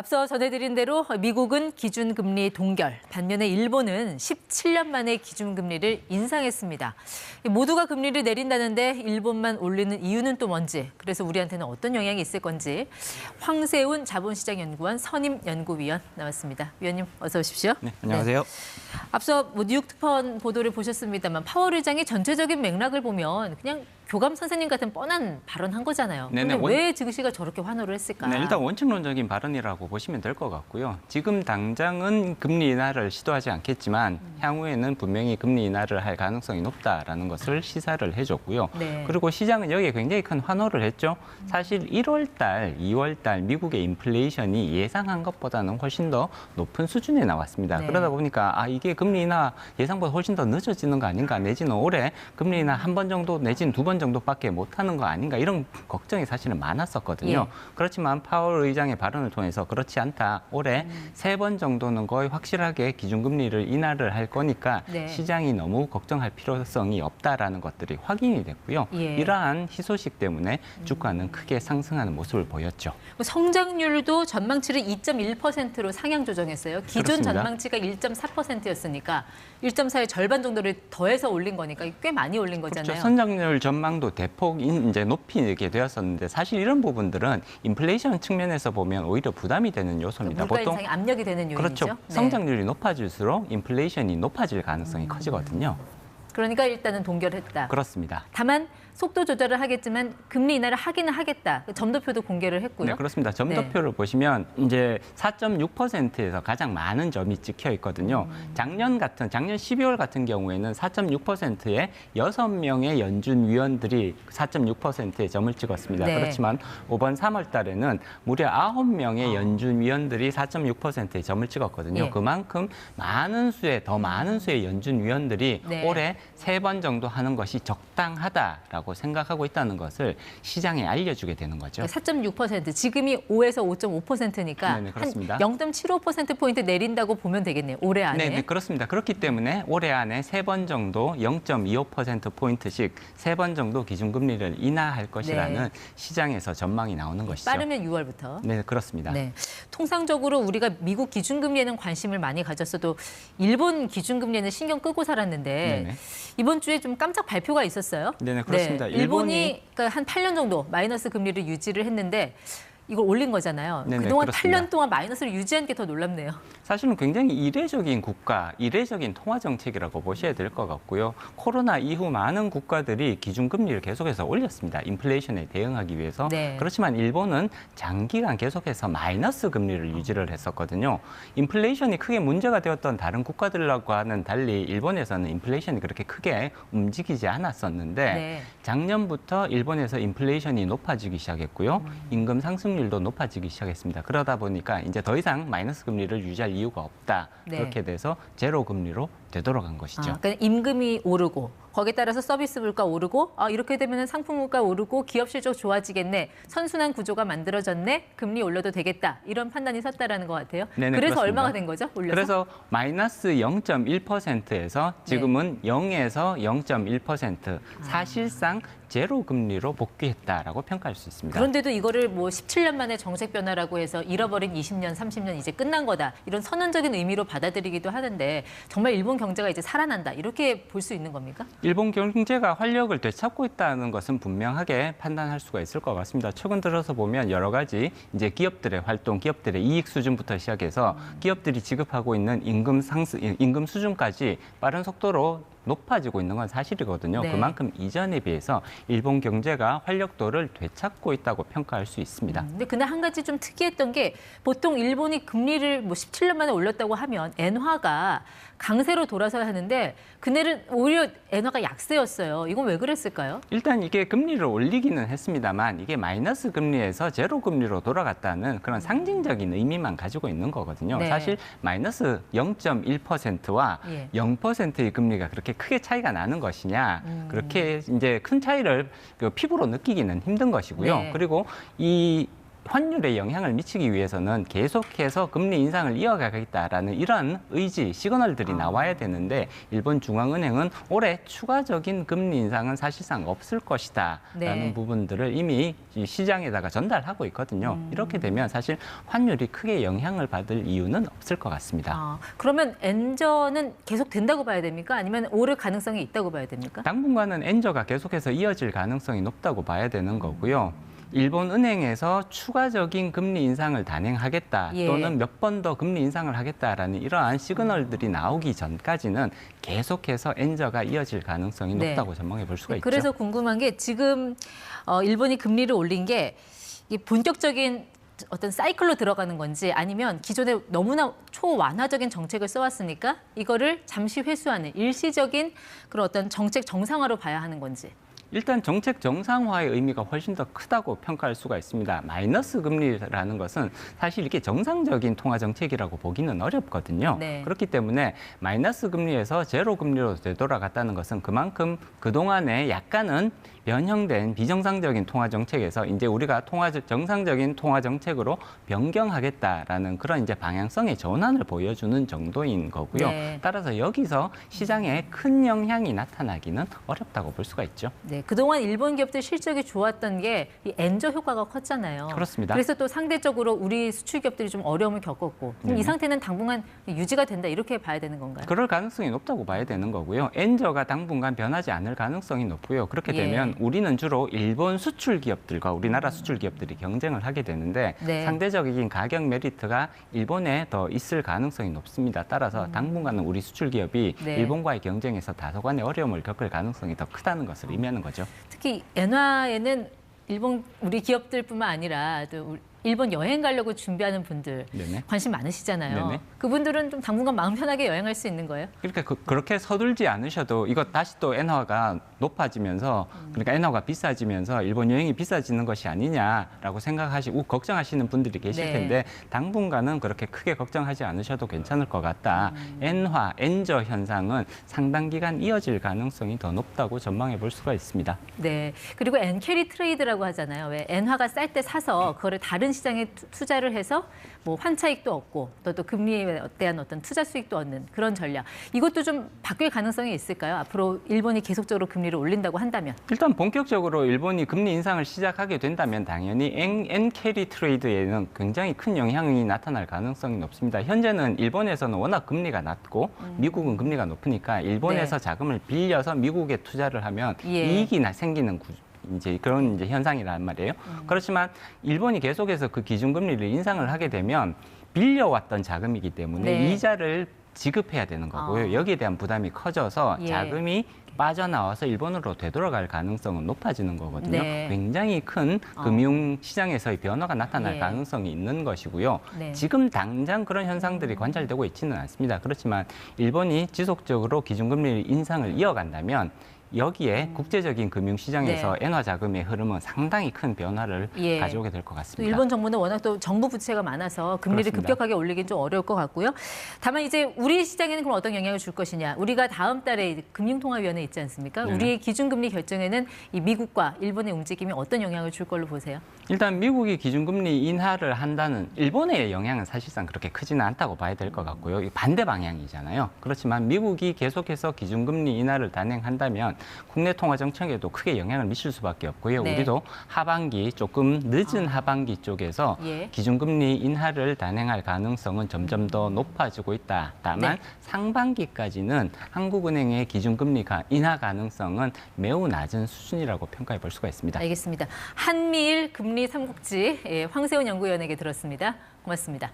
앞서 전해드린 대로 미국은 기준금리 동결, 반면에 일본은 17년 만에 기준금리를 인상했습니다. 모두가 금리를 내린다는데 일본만 올리는 이유는 또 뭔지, 그래서 우리한테는 어떤 영향이 있을 건지 황세훈 자본시장연구원 선임 연구위원 나왔습니다. 위원님 어서 오십시오. 네, 안녕하세요. 네. 앞서 뉴욕 특파원 보도를 보셨습니다만 파월 의장이 전체적인 맥락을 보면 그냥 교감 선생님 같은 뻔한 발언한 거잖아요. 그런데 왜 증시가 저렇게 환호를 했을까? 네, 일단 원칙론적인 발언이라고 보시면 될 것 같고요. 지금 당장은 금리 인하를 시도하지 않겠지만 향후에는 분명히 금리 인하를 할 가능성이 높다라는 것을 시사를 해줬고요. 네. 그리고 시장은 여기에 굉장히 큰 환호를 했죠. 사실 1월 달, 2월 달 미국의 인플레이션이 예상한 것보다는 훨씬 더 높은 수준에 나왔습니다. 네. 그러다 보니까 이게 금리 인하 예상보다 훨씬 더 늦어지는 거 아닌가, 내지는 올해 금리 인하 한 번 정도 내지는 두 번 정도밖에 못하는 거 아닌가, 이런 걱정이 사실은 많았었거든요. 예. 그렇지만 파월 의장의 발언을 통해서 그렇지 않다. 올해 3번 정도는 거의 확실하게 기준금리를 인하를 할 거니까 네. 시장이 너무 걱정할 필요성이 없다라는 것들이 확인이 됐고요. 예. 이러한 희소식 때문에 주가는 크게 상승하는 모습을 보였죠. 성장률도 전망치를 2.1%로 상향 조정했어요. 기존 그렇습니다. 전망치가 1.4%였으니까 1.4의 절반 정도를 더해서 올린 거니까 꽤 많이 올린 거잖아요. 그렇죠. 선장률 전망도 대폭 이제 높이게 되었었는데 사실 이런 부분들은 인플레이션 측면에서 보면 오히려 부담이 되는 요소입니다. 물가 인상이 압력이 되는 요인이죠. 그렇죠. 네. 성장률이 높아질수록 인플레이션이 높아질 가능성이 커지거든요. 그러니까 일단은 동결했다. 그렇습니다. 다만 속도 조절을 하겠지만 금리 인하를 하기는 하겠다. 점도표도 공개를 했고요. 네, 그렇습니다. 점도표를 보시면 이제 4.6%에서 가장 많은 점이 찍혀 있거든요. 작년 12월 같은 경우에는 4.6%의 6명의 연준 위원들이 4.6%의 점을 찍었습니다. 네. 그렇지만 이번 3월 달에는 무려 9명의 연준 위원들이 4.6%의 점을 찍었거든요. 예. 그만큼 더 많은 수의 연준 위원들이 네. 올해 3번 정도 하는 것이 적당하다라고 생각하고 있다는 것을 시장에 알려주게 되는 거죠. 4.6%, 지금이 5에서 5.5%니까 네네, 그렇습니다. 한 0.75%포인트 내린다고 보면 되겠네요. 올해 안에. 네, 그렇습니다. 그렇기 때문에 올해 안에 3번 정도 0.25%포인트씩 3번 정도 기준금리를 인하할 것이라는 네. 시장에서 전망이 나오는 것이죠. 빠르면 6월부터. 네, 그렇습니다. 네. 통상적으로 우리가 미국 기준금리에는 관심을 많이 가졌어도 일본 기준금리에는 신경 끄고 살았는데 네네. 이번 주에 좀 깜짝 발표가 있었어요. 네네, 그렇습니다. 일본이 그러니까 한 8년 정도 마이너스 금리를 유지를 했는데 이걸 올린 거잖아요. 네네, 그동안 그렇습니다. 8년 동안 마이너스를 유지한 게 더 놀랍네요. 사실은 굉장히 이례적인 이례적인 통화 정책이라고 보셔야 될 것 같고요. 코로나 이후 많은 국가들이 기준금리를 계속해서 올렸습니다. 인플레이션에 대응하기 위해서. 네. 그렇지만 일본은 장기간 계속해서 마이너스 금리를 유지를 했었거든요. 인플레이션이 크게 문제가 되었던 다른 국가들과는 달리 일본에서는 인플레이션이 그렇게 크게 움직이지 않았었는데 네. 작년부터 일본에서 인플레이션이 높아지기 시작했고요. 임금 상승률도 높아지기 시작했습니다. 그러다 보니까 이제 더 이상 마이너스 금리를 유지할 이유가 없다. 네. 그렇게 돼서 제로 금리로 되돌아간 것이죠. 그러니까 임금이 오르고 거기에 따라서 서비스 물가 오르고 이렇게 되면 상품 물가 오르고 기업 실적 좋아지겠네. 선순환 구조가 만들어졌네. 금리 올려도 되겠다. 이런 판단이 섰다라는 것 같아요. 네네, 그래서 그렇습니다. 얼마가 된 거죠? 올려서? 그래서 마이너스 0.1%에서 지금은 0에서 0.1%, 사실상 제로 금리로 복귀했다라고 평가할 수 있습니다. 그런데도 이거를 뭐 17년 만에 정책 변화라고 해서 잃어버린 20년, 30년 이제 끝난 거다. 이런 선언적인 의미로 받아들이기도 하는데 정말 일본 경제가 이제 살아난다. 이렇게 볼 수 있는 겁니까? 일본 경제가 활력을 되찾고 있다는 것은 분명하게 판단할 수가 있을 것 같습니다. 최근 들어서 보면 여러 가지 이제 기업들의 활동, 기업들의 이익 수준부터 시작해서 기업들이 지급하고 있는 임금 수준까지 빠른 속도로 높아지고 있는 건 사실이거든요. 네. 그만큼 이전에 비해서 일본 경제가 활력도를 되찾고 있다고 평가할 수 있습니다. 근데 그날 한 가지 좀 특이했던 게 보통 일본이 금리를 뭐 17년 만에 올렸다고 하면 엔화가 강세로 돌아서야 하는데 그날은 오히려 엔화가 약세였어요. 이건 왜 그랬을까요? 일단 이게 금리를 올리기는 했습니다만 이게 마이너스 금리에서 제로 금리로 돌아갔다는 그런 상징적인 의미만 가지고 있는 거거든요. 네. 사실 마이너스 0.1%와 예. 0%의 금리가 그렇게 크게 차이가 나는 것이냐, 그렇게 이제 큰 차이를 피부로 느끼기는 힘든 것이고요. 네. 그리고 이 환율에 영향을 미치기 위해서는 계속해서 금리 인상을 이어가겠다라는 이런 의지, 시그널들이 나와야 되는데 일본 중앙은행은 올해 추가적인 금리 인상은 사실상 없을 것이다라는 네. 부분들을 이미 시장에다가 전달하고 있거든요. 이렇게 되면 사실 환율이 크게 영향을 받을 이유는 없을 것 같습니다. 그러면 엔저는 계속 된다고 봐야 됩니까? 아니면 오를 가능성이 있다고 봐야 됩니까? 당분간은 엔저가 계속해서 이어질 가능성이 높다고 봐야 되는 거고요. 일본 은행에서 추가적인 금리 인상을 단행하겠다 예. 또는 몇 번 더 금리 인상을 하겠다라는 이러한 시그널들이 나오기 전까지는 계속해서 엔저가 이어질 가능성이 네. 높다고 전망해 볼 수가 있죠. 그래서 궁금한 게 지금 일본이 금리를 올린 게 이 본격적인 어떤 사이클로 들어가는 건지 아니면 기존에 너무나 초완화적인 정책을 써왔으니까 이거를 잠시 회수하는 일시적인 그런 어떤 정책 정상화로 봐야 하는 건지. 일단 정책 정상화의 의미가 훨씬 더 크다고 평가할 수가 있습니다. 마이너스 금리라는 것은 사실 이렇게 정상적인 통화 정책이라고 보기는 어렵거든요. 네. 그렇기 때문에 마이너스 금리에서 제로 금리로 되돌아갔다는 것은 그만큼 그동안에 약간은 변형된 비정상적인 통화 정책에서 이제 우리가 정상적인 통화 정책으로 변경하겠다라는 그런 이제 방향성의 전환을 보여주는 정도인 거고요. 네. 따라서 여기서 시장에 큰 영향이 나타나기는 어렵다고 볼 수가 있죠. 네, 그동안 일본 기업들 실적이 좋았던 게 이 엔저 효과가 컸잖아요. 그렇습니다. 그래서 또 상대적으로 우리 수출 기업들이 좀 어려움을 겪었고 그럼 이 상태는 당분간 유지가 된다 이렇게 봐야 되는 건가요? 그럴 가능성이 높다고 봐야 되는 거고요. 엔저가 당분간 변하지 않을 가능성이 높고요. 그렇게 예. 되면 우리는 주로 일본 수출 기업들과 우리나라 수출 기업들이 경쟁을 하게 되는데 네. 상대적인 가격 메리트가 일본에 더 있을 가능성이 높습니다. 따라서 당분간은 우리 수출 기업이 네. 일본과의 경쟁에서 다소간의 어려움을 겪을 가능성이 더 크다는 것을 의미하는 거죠. 특히 엔화에는 일본 우리 기업들뿐만 아니라 또 일본 여행 가려고 준비하는 분들 네네. 관심 많으시잖아요. 네네. 그분들은 좀 당분간 마음 편하게 여행할 수 있는 거예요? 그러니까 그렇게 서둘지 않으셔도 이거 다시 또 엔화가 높아지면서 그러니까 엔화가 비싸지면서 일본 여행이 비싸지는 것이 아니냐라고 생각하시고 걱정하시는 분들이 계실 네. 텐데 당분간은 그렇게 크게 걱정하지 않으셔도 괜찮을 것 같다. 엔저 현상은 상당 기간 이어질 가능성이 더 높다고 전망해 볼 수가 있습니다. 네. 그리고 엔캐리 트레이드라고 하잖아요. 왜 엔화가 쌀 때 사서 그거를 다른 시장에 투자를 해서 뭐 환차익도 얻고 또 금리에 대한 어떤 투자 수익도 얻는 그런 전략. 이것도 좀 바뀔 가능성이 있을까요? 앞으로 일본이 계속적으로 금리를 올린다고 한다면. 일단 본격적으로 일본이 금리 인상을 시작하게 된다면 당연히 엔캐리 트레이드에는 굉장히 큰 영향이 나타날 가능성이 높습니다. 현재는 일본에서는 워낙 금리가 낮고 미국은 금리가 높으니까 일본에서 네. 자금을 빌려서 미국에 투자를 하면 예. 이익이 생기는 이제 그런 이제 현상이란 말이에요. 그렇지만 일본이 계속해서 그 기준금리를 인상을 하게 되면 빌려왔던 자금이기 때문에 네. 이자를 지급해야 되는 거고요. 여기에 대한 부담이 커져서 예. 자금이 빠져나와서 일본으로 되돌아갈 가능성은 높아지는 거거든요. 네. 굉장히 큰 금융시장에서의 변화가 나타날 예. 가능성이 있는 것이고요. 네. 지금 당장 그런 현상들이 관찰되고 있지는 않습니다. 그렇지만 일본이 지속적으로 기준금리 인상을 이어간다면 여기에 국제적인 금융시장에서 네. 엔화 자금의 흐름은 상당히 큰 변화를 예. 가져오게 될 것 또 같습니다. 일본 정부는 워낙 또 정부 부채가 많아서 금리를 그렇습니다. 급격하게 올리긴 좀 어려울 것 같고요. 다만 이제 우리 시장에는 그럼 어떤 영향을 줄 것이냐. 우리가 다음 달에 금융통화위원회 있지 않습니까? 네네. 우리의 기준금리 결정에는 이 미국과 일본의 움직임이 어떤 영향을 줄 걸로 보세요? 일단 미국이 기준금리 인하를 한다는 일본의 영향은 사실상 그렇게 크지는 않다고 봐야 될 것 같고요. 이 반대 방향이잖아요. 그렇지만 미국이 계속해서 기준금리 인하를 단행한다면 국내 통화 정책에도 크게 영향을 미칠 수밖에 없고요. 네. 우리도 하반기 조금 늦은 하반기 쪽에서 예. 기준금리 인하를 단행할 가능성은 점점 더 높아지고 있다. 다만 네. 상반기까지는 한국은행의 기준금리 인하 가능성은 매우 낮은 수준이라고 평가해 볼 수가 있습니다. 알겠습니다. 한미일 금리 삼국지 황세훈 연구위원에게 들었습니다. 고맙습니다.